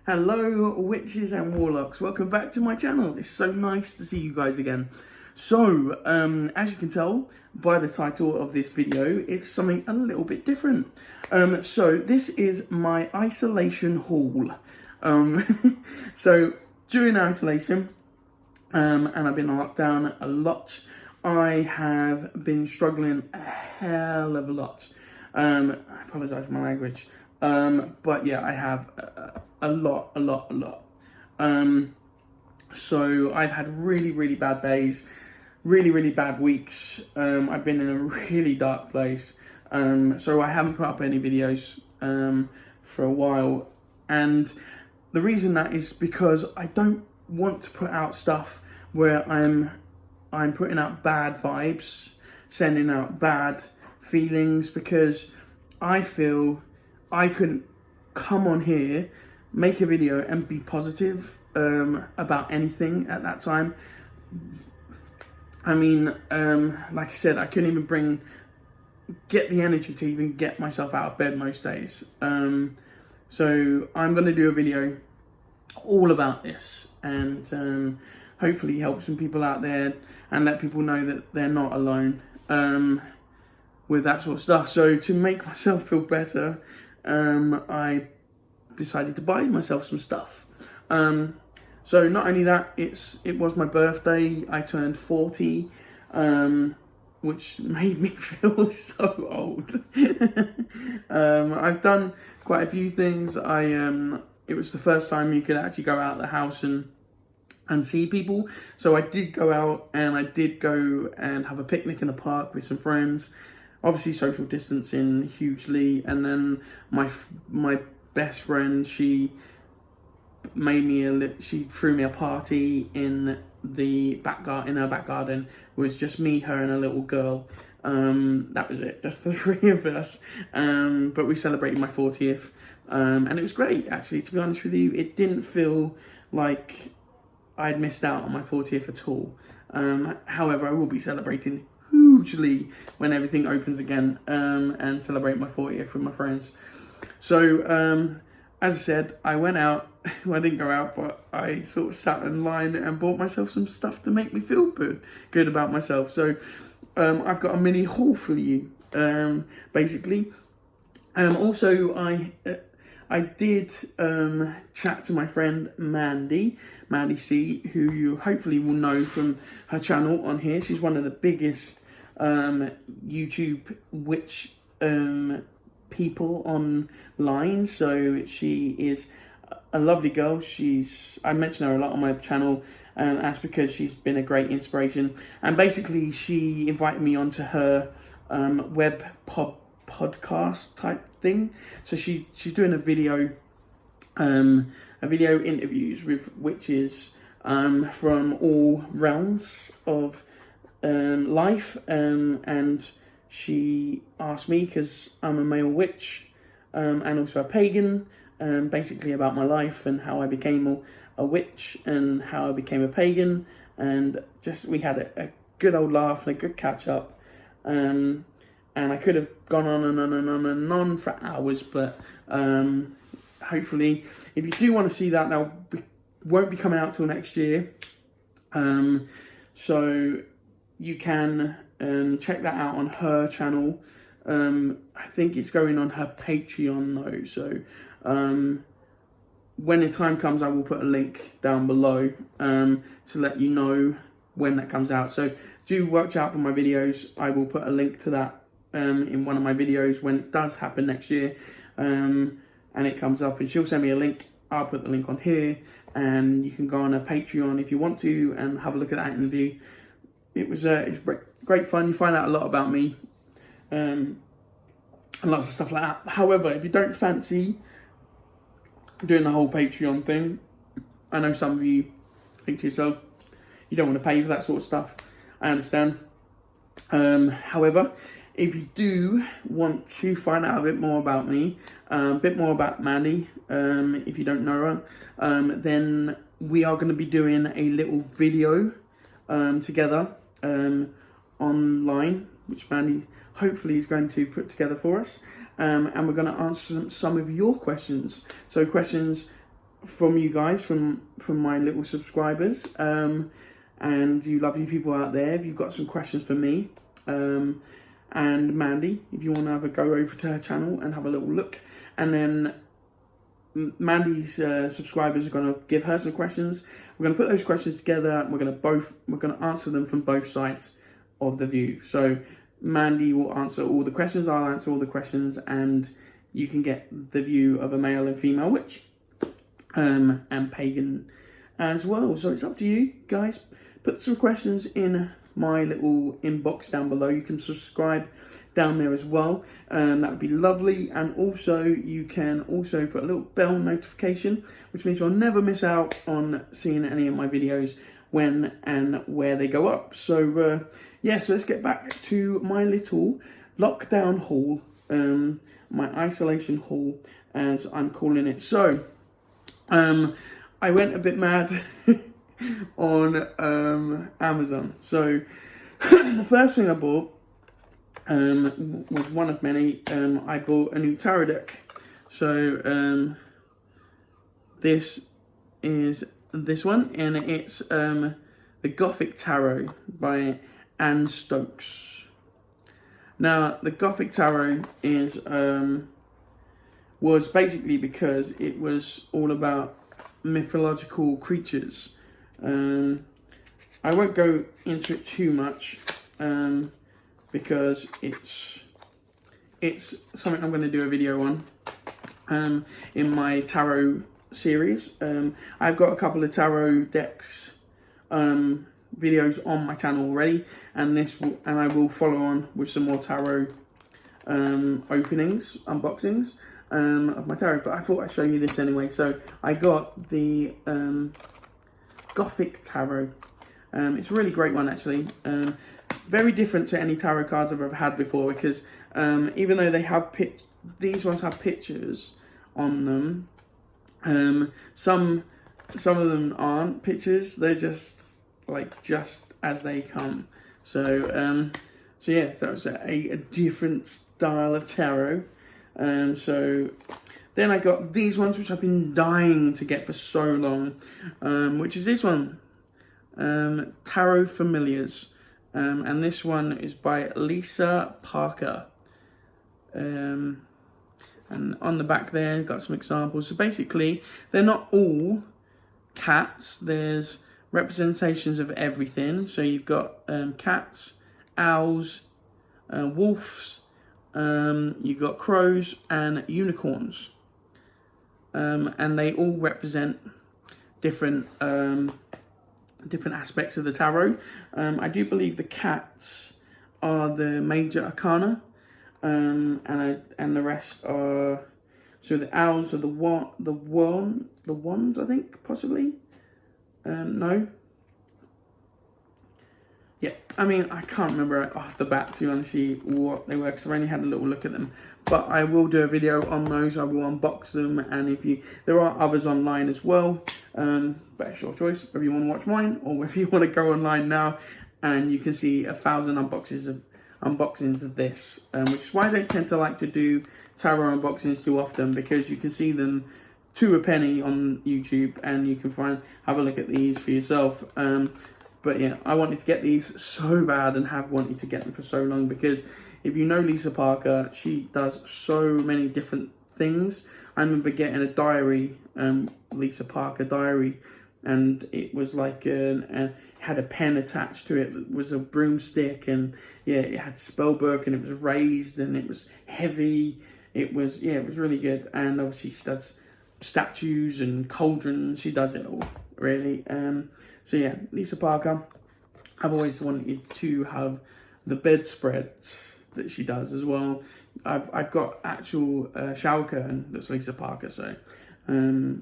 Hello witches and warlocks, welcome back to my channel. It's so nice to see you guys again. So, as you can tell by the title of this video, it's something a little bit different. So this is my isolation haul. So during isolation, and I've been on lockdown a lot, I have been struggling a hell of a lot. I apologise for my language. But yeah, I have a lot. So I've had really bad days, really bad weeks. I've been in a really dark place. So I haven't put up any videos for a while, and the reason that is because I don't want to put out stuff where I'm putting out bad vibes, sending out bad feelings, because I feel I couldn't come on here, make a video and be positive about anything at that time. I mean, like I said, I couldn't even get the energy to even get myself out of bed most days. So I'm going to do a video all about this, and hopefully help some people out there and let people know that they're not alone with that sort of stuff. So to make myself feel better, I decided to buy myself some stuff. So not only that, it was my birthday. I turned 40, which made me feel so old. I've done quite a few things. It was the first time you could actually go out of the house and see people. So I did go out, and I did go and have a picnic in the park with some friends. Obviously social distancing hugely, and then my best friend, she threw me a party in her back garden. It was just me, her, and a little girl. That was it, just the three of us. But we celebrated my 40th, and it was great, actually. To be honest with you, it didn't feel like I'd missed out on my 40th at all. However, I will be celebrating hugely when everything opens again, and celebrate my 40th with my friends. So as I said, I went out. Well, I didn't go out, but I sort of sat in line and bought myself some stuff to make me feel good about myself. So I've got a mini haul for you, basically. Also, I did chat to my friend Mandy C, who you hopefully will know from her channel on here. She's one of the biggest YouTube witch people online. So she is a lovely girl. I mention her a lot on my channel, and that's because she's been a great inspiration. And basically, she invited me onto her web podcast type thing. So she's doing a video interviews with witches from all realms of life, and she asked me, because I'm a male witch and also a pagan, basically about my life and how I became a witch and how I became a pagan, and just we had a good old laugh and a good catch up. And I could have gone on and on for hours, but hopefully, if you do want to see that, won't be coming out till next year. So you can check that out on her channel. I think it's going on her Patreon though. So when the time comes, I will put a link down below to let you know when that comes out. So do watch out for my videos. I will put a link to that in one of my videos when it does happen next year, and it comes up, and she'll send me a link. I'll put the link on here, and you can go on her Patreon if you want to and have a look at that interview. It was great fun. You find out a lot about me, and lots of stuff like that. However, if you don't fancy doing the whole Patreon thing, I know some of you think to yourself, you don't want to pay for that sort of stuff. I understand. However, if you do want to find out a bit more about me, a bit more about Mandy, if you don't know her, then we are going to be doing a little video together online, which Mandy hopefully is going to put together for us. And we're going to answer some of your questions. So questions from you guys, from my little subscribers, and you lovely people out there. If you've got some questions for me, and Mandy, if you want to have a go over to her channel and have a little look, and then Mandy's subscribers are going to give her some questions. We're going to put those questions together. We're going to answer them from both sides of the view. So Mandy will answer all the questions, I'll answer all the questions, and you can get the view of a male and female witch, and pagan as well. So it's up to you guys. Put some questions in my little inbox down below. You can subscribe down there as well, that would be lovely. And also you can also put a little bell notification, which means you'll never miss out on seeing any of my videos when and where they go up. So yeah, so let's get back to my little lockdown haul, my isolation haul as I'm calling it. So I went a bit mad on Amazon. So the first thing I bought was one of many. I bought a new tarot deck. So this is this one, and it's the Gothic Tarot by Anne Stokes. Now the Gothic Tarot is was basically because it was all about mythological creatures. I won't go into it too much, because it's something I'm going to do a video on in my tarot series. I've got a couple of tarot decks videos on my channel already, and I will follow on with some more tarot unboxings of my tarot. But I thought I'd show you this anyway. So I got the Gothic Tarot. It's a really great one, actually. Very different to any tarot cards I've ever had before, because even though they have these ones have pictures on them, some of them aren't pictures. They're just as they come. So so yeah, that was a different style of tarot. So then I got these ones, which I've been dying to get for so long, which is this one, Tarot Familiars. And this one is by Lisa Parker. And on the back there, got some examples. So basically, they're not all cats. There's representations of everything. So you've got cats, owls, wolves, you've got crows and unicorns. And they all represent different aspects of the tarot. I do believe the cats are the major arcana, and the rest are, so the owls are the wands, I think, possibly. No. Yeah, I mean, I can't remember off the bat, to honestly, what they were, because I've only had a little look at them. But I will do a video on those. I will unbox them, and there are others online as well. But it's your choice, whether you want to watch mine or whether you want to go online now, and you can see 1,000 unboxings of this, which is why I don't tend to like to do tarot unboxings too often, because you can see them to a penny on YouTube, and you can have a look at these for yourself. But yeah, I wanted to get these so bad, and have wanted to get them for so long, because if you know Lisa Parker, she does so many different things. I remember getting a diary, Lisa Parker diary, and it was like it had a pen attached to it that was a broomstick, and yeah, it had spell book, and it was raised, and it was heavy. It was really good. And obviously she does statues and cauldrons. She does it all, really. So yeah, Lisa Parker. I've always wanted to have the bedspreads that she does as well. I've got actual shower curtain that's Lisa Parker, so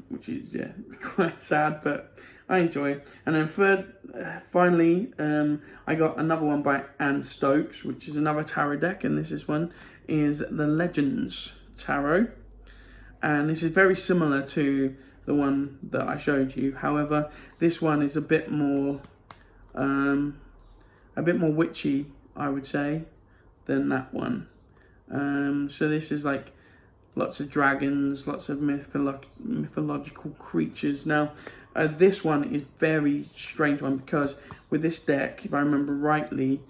which is quite sad, but I enjoy it. And then finally, I got another one by Anne Stokes, which is another tarot deck, and this one is the Legends Tarot, and this is very similar to the one that I showed you. However, this one is a bit more witchy, I would say, than that one. So this is like lots of dragons, lots of mythological creatures. Now, this one is very strange one because with this deck, if I remember rightly,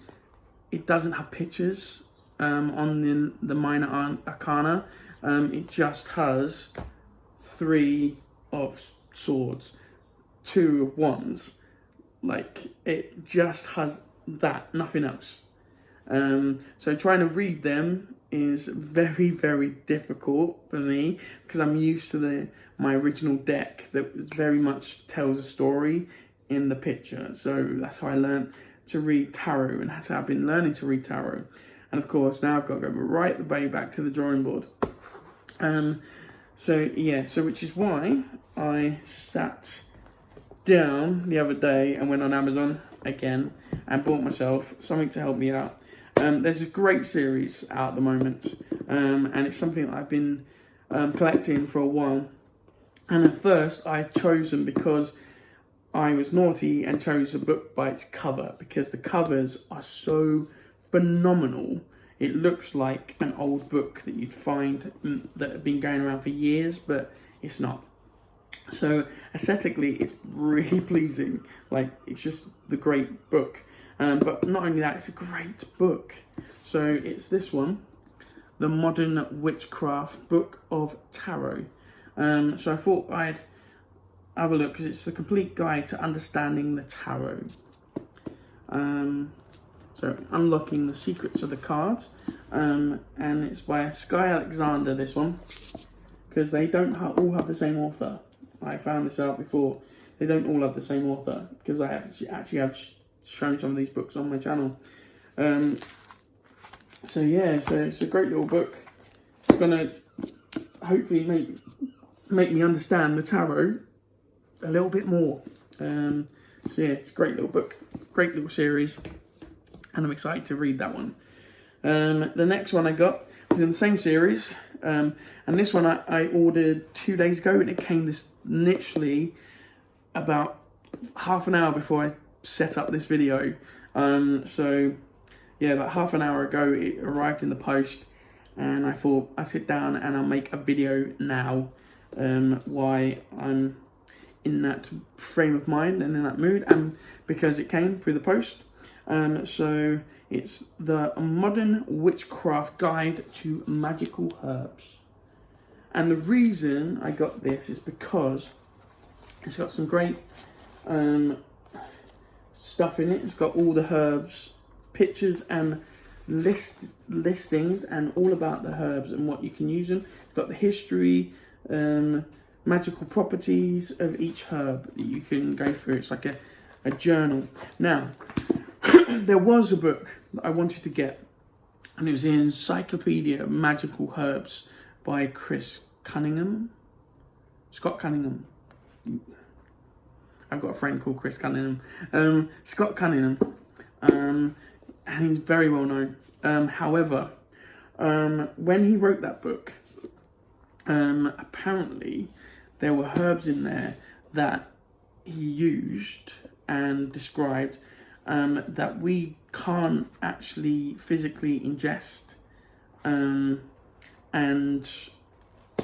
it doesn't have pictures on the minor arcana. It just has 3 of swords, 2 of wands. Like, it just has that, nothing else. So trying to read them is very, very difficult for me because I'm used to my original deck that very much tells a story in the picture. So that's how I learned to read tarot, and that's how I've been learning to read tarot. And of course, now I've got to go right the way back to the drawing board. So which is why I sat down the other day and went on Amazon again and bought myself something to help me out. There's a great series out at the moment, and it's something that I've been collecting for a while. And at first I chose them because I was naughty and chose a book by its cover, because the covers are so phenomenal. It looks like an old book that you'd find that had been going around for years, but it's not. So aesthetically, it's really pleasing. Like, it's just the great book. But not only that, it's a great book. So it's this one, the Modern Witchcraft Book of Tarot. So I thought I'd have a look because it's a complete guide to understanding the tarot. So unlocking the secrets of the cards, and it's by Sky Alexander, this one, because they don't all have the same author. I found this out before. They don't all have the same author, because I actually have shown some of these books on my channel. So it's a great little book. It's gonna hopefully make me understand the tarot a little bit more. It's a great little book, great little series, and I'm excited to read that one. The next one I got was in the same series, and this one I ordered 2 days ago, and it came this literally about half an hour before I set up this video. About half an hour ago it arrived in the post, and I thought I'd sit down and I'll make a video now, why I'm in that frame of mind and in that mood, and because it came through the post. So it's the Modern Witchcraft Guide to Magical Herbs. And the reason I got this is because it's got some great stuff in it. It's got all the herbs, pictures and listings, and all about the herbs and what you can use them. It's got the history, magical properties of each herb that you can go through. It's like a journal. Now, there was a book that I wanted to get, and it was the Encyclopedia of Magical Herbs by Scott Cunningham. I've got a friend called Chris Cunningham. Scott Cunningham, and he's very well known. However, when he wrote that book, apparently there were herbs in there that he used and described that we can't actually physically ingest, and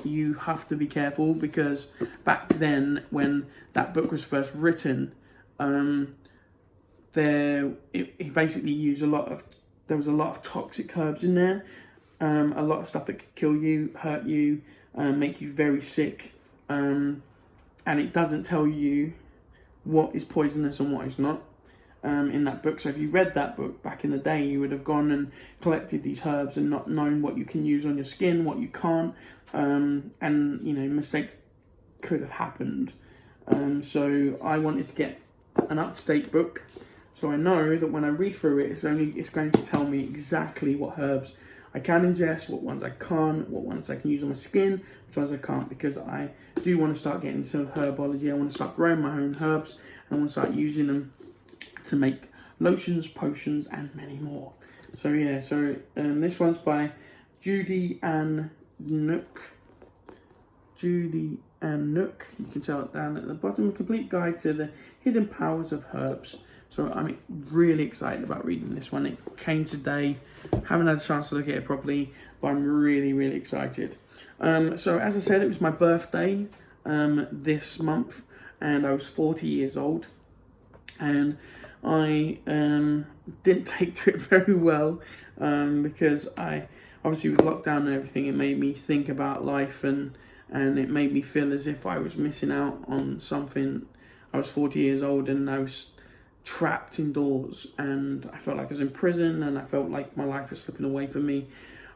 you have to be careful, because back then when that book was first written, he basically used there was a lot of toxic herbs in there, a lot of stuff that could kill you, hurt you, make you very sick, and it doesn't tell you what is poisonous and what is not in that book. So if you read that book back in the day, you would have gone and collected these herbs and not known what you can use on your skin, what you can't, and mistakes could have happened. So I wanted to get an up-to-date book, so I know that when I read through it, it's going to tell me exactly what herbs I can ingest, what ones I can't, what ones I can use on my skin, which ones I can't, because I do want to start getting into herbology. I want to start growing my own herbs, and I want to start using them to make lotions, potions, and many more. So this one's by Judy Ann Nook. You can tell it down at the bottom. A complete guide to the hidden powers of herbs. So I'm really excited about reading this one. It came today. Haven't had a chance to look at it properly, but I'm really, really excited. So as I said, it was my birthday this month, and I was 40 years old, and I didn't take to it very well because I obviously with lockdown and everything, it made me think about life, and it made me feel as if I was missing out on something. I was 40 years old and I was trapped indoors, and I felt like I was in prison, and I felt like my life was slipping away from me.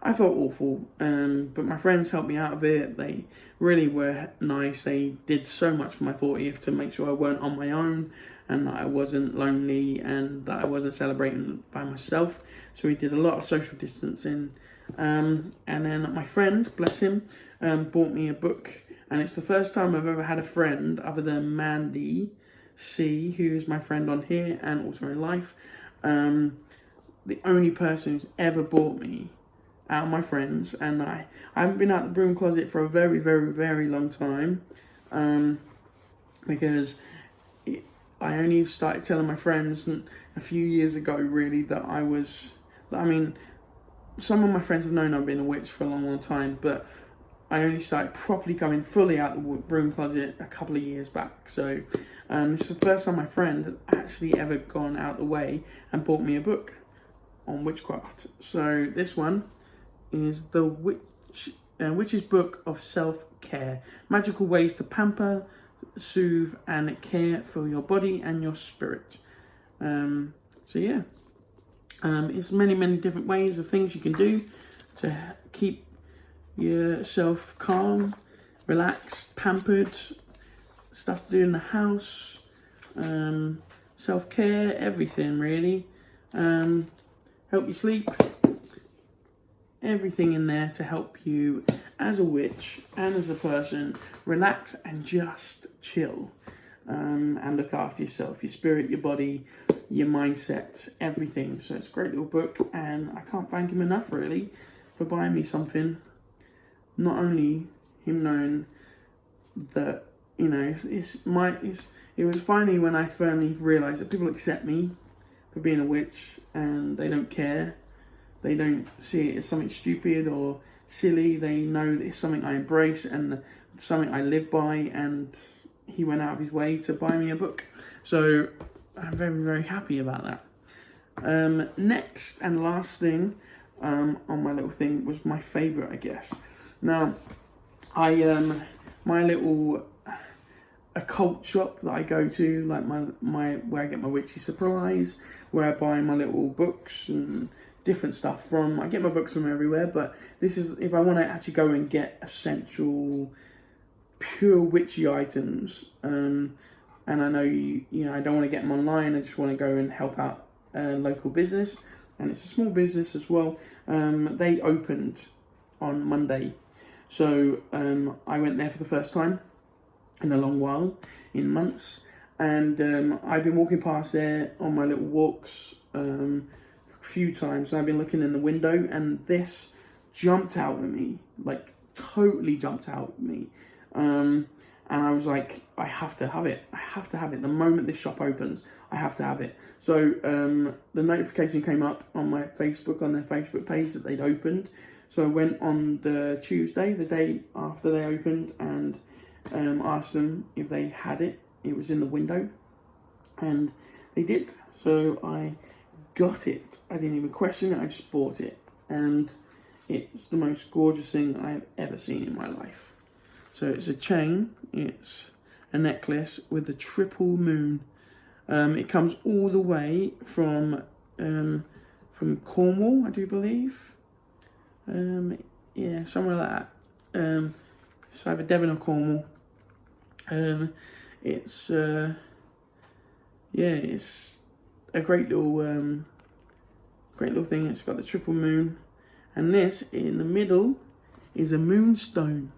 I felt awful, but my friends helped me out of it. They really were nice. They did so much for my 40th to make sure I weren't on my own, and that I wasn't lonely, and that I wasn't celebrating by myself. So we did a lot of social distancing. And then my friend, bless him, bought me a book. And it's the first time I've ever had a friend other than Mandy C, who is my friend on here and also in life. The only person who's ever bought me out of my friends, and I haven't been out the broom closet for a very, very, very long time, because I only started telling my friends a few years ago, really, that some of my friends have known I've been a witch for a long, long time, but I only started properly coming fully out the broom closet a couple of years back. So this is the first time my friend has actually ever gone out the way and bought me a book on witchcraft. So this one is the Witch's Book of Self-Care. Magical ways to pamper, soothe and care for your body and your spirit. So yeah, it's many, many different ways of things you can do to keep yourself calm, relaxed, pampered, stuff to do in the house, self-care, everything really. Help you sleep, everything in there to help you as a witch and as a person relax and just chill, and look after yourself, your spirit, your body, your mindset, everything. So it's a great little book, and I can't thank him enough really for buying me something. Not only him knowing that, you know, it was finally when I firmly realised that people accept me for being a witch, and they don't care. They don't see it as something stupid or silly. They know that it's something I embrace and something I live by, and he went out of his way to buy me a book. So I'm very, very happy about that. Next and last thing on my little thing was my favourite, I guess. Now, my little occult shop that I go to, like my where I get my witchy supplies, where I buy my little books and different stuff from. I get my books from everywhere, but this is if I want to actually go and get essential, pure witchy items. And I know you know I don't want to get them online. I just want to go and help out a local business, and it's a small business as well. They opened on Monday, so I went there for the first time in a long while, in months, and I've been walking past there on my little walks a few times, and I've been looking in the window, and this jumped out at me, like totally jumped out at me, and I was like, I have to have it. I have to have it. The moment this shop opens, I have to have it. So the notification came up on my Facebook, on their Facebook page, that they'd opened. So I went on the Tuesday, the day after they opened, and asked them if they had it. It was in the window, and they did. So I got it. I didn't even question it. I just bought it, and it's the most gorgeous thing I've ever seen in my life. So it's a chain. It's a necklace with a triple moon. It comes all the way from Cornwall, I do believe. Yeah, somewhere like that. It's either Devon or Cornwall. It's it's a great little thing. It's got the triple moon, and this in the middle is a moonstone,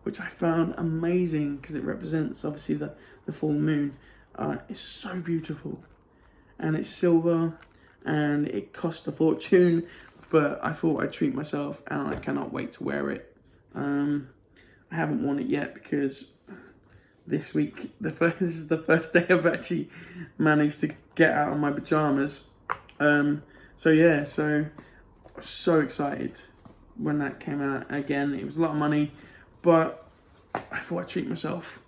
which I found amazing because it represents obviously the full moon. It's so beautiful, and it's silver, and it cost a fortune, but I thought I'd treat myself, and I cannot wait to wear it. I haven't worn it yet because this week, this is the first day I've actually managed to get out of my pajamas. So excited. when that came out. Again, it was a lot of money, but I thought I'd treat myself.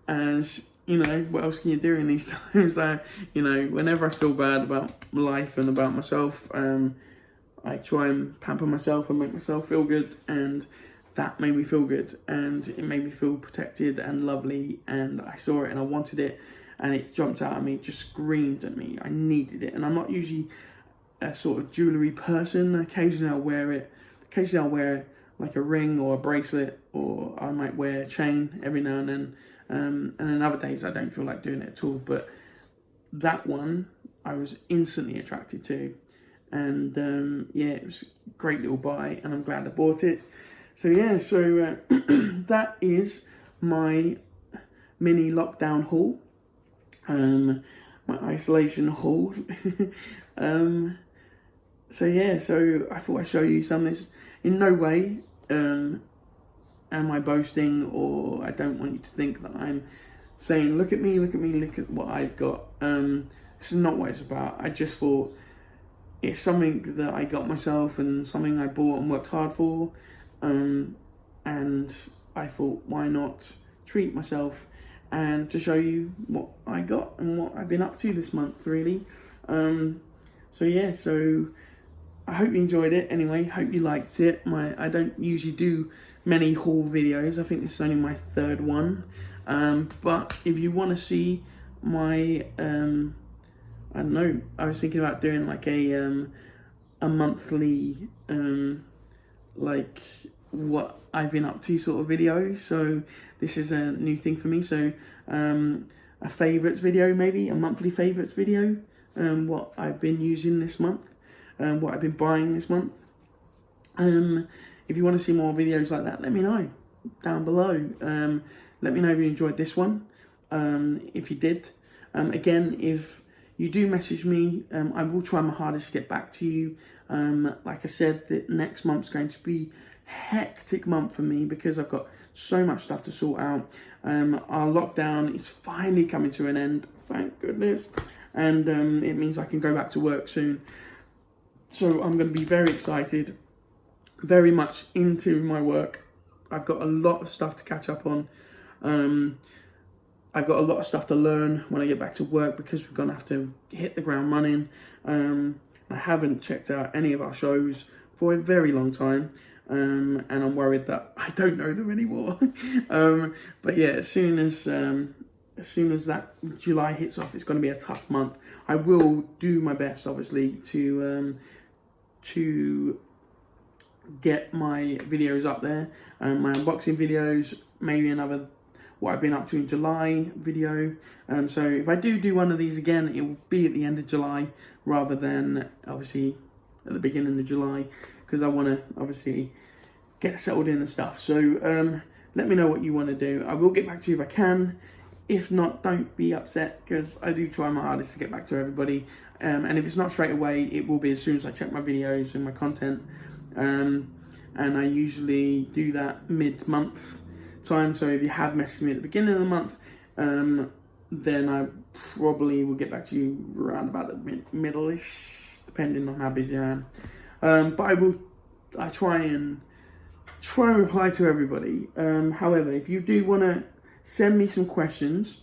As you know, what else can you do in these times? You know, whenever I feel bad about life and about myself, I try and pamper myself and make myself feel good, and that made me feel good, and it made me feel protected and lovely, and I saw it and I wanted it, and it jumped out at me, just screamed at me. I needed it, and I'm not usually a sort of jewellery person. Occasionally I'll wear it. Occasionally I'll wear like a ring or a bracelet, or I might wear a chain every now and then. And then other days I don't feel like doing it at all. But that one I was instantly attracted to. And yeah, it was a great little buy, and I'm glad I bought it. So yeah, so that is my mini lockdown haul. My isolation haul. So yeah, so I thought I'd show you some of this. In no way am I boasting, or I don't want you to think that I'm saying, look at me, look at what I've got. This is not what it's about. I just thought it's something that I got myself and something I bought and worked hard for. And I thought, why not treat myself and to show you what I got and what I've been up to this month, really. So yeah, so I hope you enjoyed it anyway. Hope you liked it. I don't usually do many haul videos. I think this is only my third one. But if you want to see my, I don't know, I was thinking about doing like a monthly, like what I've been up to sort of video. So this is a new thing for me. So a favourites video, maybe a monthly favourites video. What I've been using this month. What I've been buying this month. If you want to see more videos like that, let me know down below. Let me know if you enjoyed this one. If you did. Again, if you do message me, I will try my hardest to get back to you. Like I said, the next month's going to be a hectic month for me because I've got so much stuff to sort out. Our lockdown is finally coming to an end, thank goodness. And it means I can go back to work soon. So I'm going to be very excited, very much into my work. I've got a lot of stuff to catch up on. I've got a lot of stuff to learn when I get back to work because we're going to have to hit the ground running. I haven't checked out any of our shows for a very long time. And I'm worried that I don't know them anymore. But yeah, as soon as that July hits off, it's going to be a tough month. I will do my best, obviously, to get my videos up there, my unboxing videos, maybe another what I've been up to in July video. So if I do one of these again, it will be at the end of July rather than obviously at the beginning of July, because I want to obviously get settled in and stuff. So let me know what you want to do. I will get back to you if I can. If not, don't be upset, because I do try my hardest to get back to everybody. And if it's not straight away, it will be as soon as I check my videos and my content. And I usually do that mid-month time. So if you have messaged me at the beginning of the month, then I probably will get back to you around about the middle-ish, depending on how busy I am. But I try and reply to everybody. However, if you do want to send me some questions,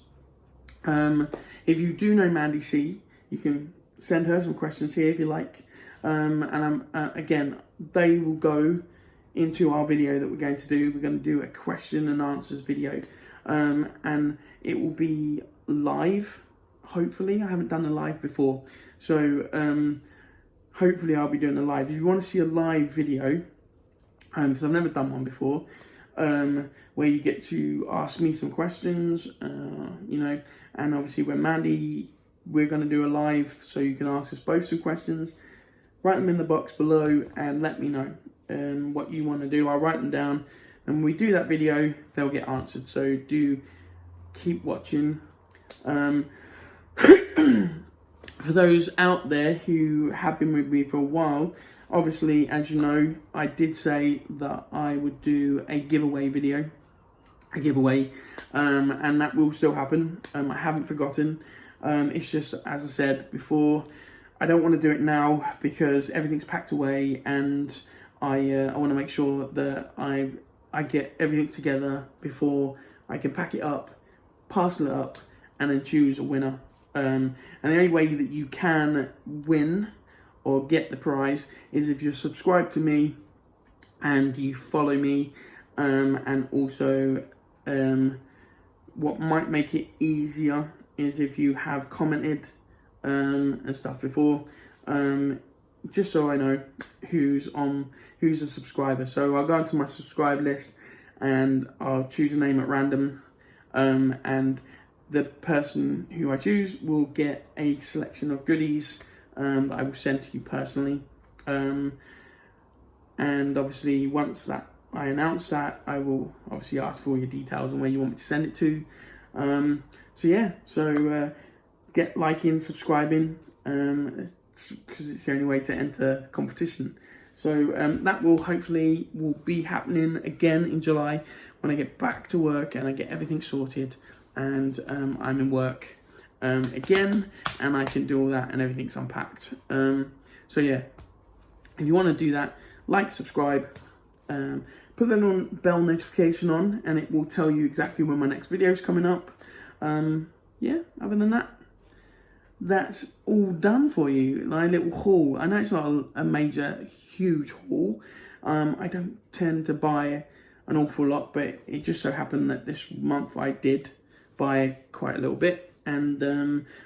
if you do know Mandy C, you can send her some questions here if you like. And again, they will go into our video that we're going to do. We're going to do a question and answers video, and it will be live. Hopefully, I haven't done a live before, so hopefully I'll be doing a live. If you want to see a live video, because I've never done one before, where you get to ask me some questions, you know, and obviously when Mandy, we're going to do a live, so you can ask us both some questions. Write them in the box below and let me know what you want to do. I'll write them down, and when we do that video, they'll get answered. So do keep watching. For those out there who have been with me for a while, obviously, as you know, I did say that I would do a giveaway video, and that will still happen. I haven't forgotten. It's just, as I said before, I don't want to do it now because everything's packed away, and I want to make sure that I get everything together before I can pack it up, parcel it up, and then choose a winner. And the only way that you can win or get the prize is if you're subscribed to me and you follow me, and also what might make it easier is if you have commented and stuff before, just so I know who's a subscriber. So I'll go into my subscribe list and I'll choose a name at random, and the person who I choose will get a selection of goodies that I will send to you personally. And obviously once that I announce that, I will obviously ask for all your details and where you want me to send it to. So get liking, subscribing, because it's the only way to enter the competition. So that will hopefully be happening again in July when I get back to work and I get everything sorted, and I'm in work again, and I can do all that and everything's unpacked. So yeah, if you want to do that, like, subscribe, put the bell notification on, and it will tell you exactly when my next video is coming up. Yeah, other than that, that's all done for you. My little haul. I know it's not a major, huge haul. I don't tend to buy an awful lot, but it just so happened that this month I did buy quite a little bit, and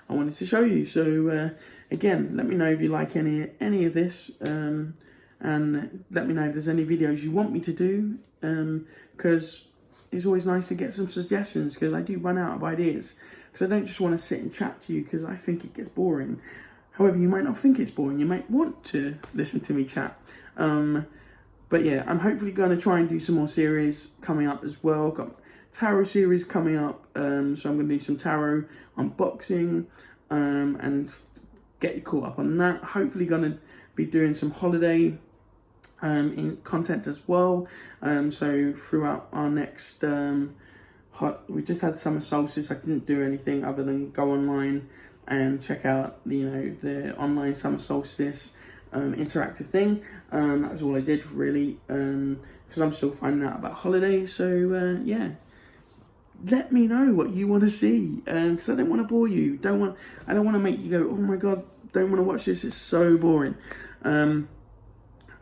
I wanted to show you. So again, let me know if you like any of this, and let me know if there's any videos you want me to do, because it's always nice to get some suggestions, because I do run out of ideas. Because I don't just want to sit and chat to you because I think it gets boring. However, you might not think it's boring. You might want to listen to me chat. But yeah, I'm hopefully going to try and do some more series coming up as well. Got tarot series coming up. So I'm going to do some tarot unboxing, and get you caught up on that. Hopefully going to be doing some holiday in content as well. So throughout our next... we just had summer solstice. I didn't do anything other than go online and check out the online summer solstice interactive thing. That was all I did really, because I'm still finding out about holidays. So yeah, let me know what you want to see, because I don't want to bore you. I don't want to make you go, oh my god, don't want to watch this, it's so boring.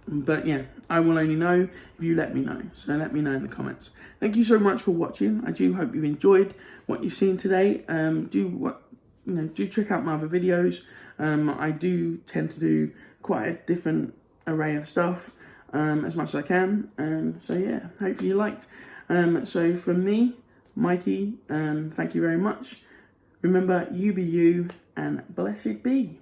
But yeah, I will only know if you let me know. So let me know in the comments. Thank you so much for watching. I do hope you've enjoyed what you've seen today. Do check out my other videos. I do tend to do quite a different array of stuff, as much as I can. So yeah, hopefully you liked. So from me, Mikey, thank you very much. Remember, you be you, and blessed be.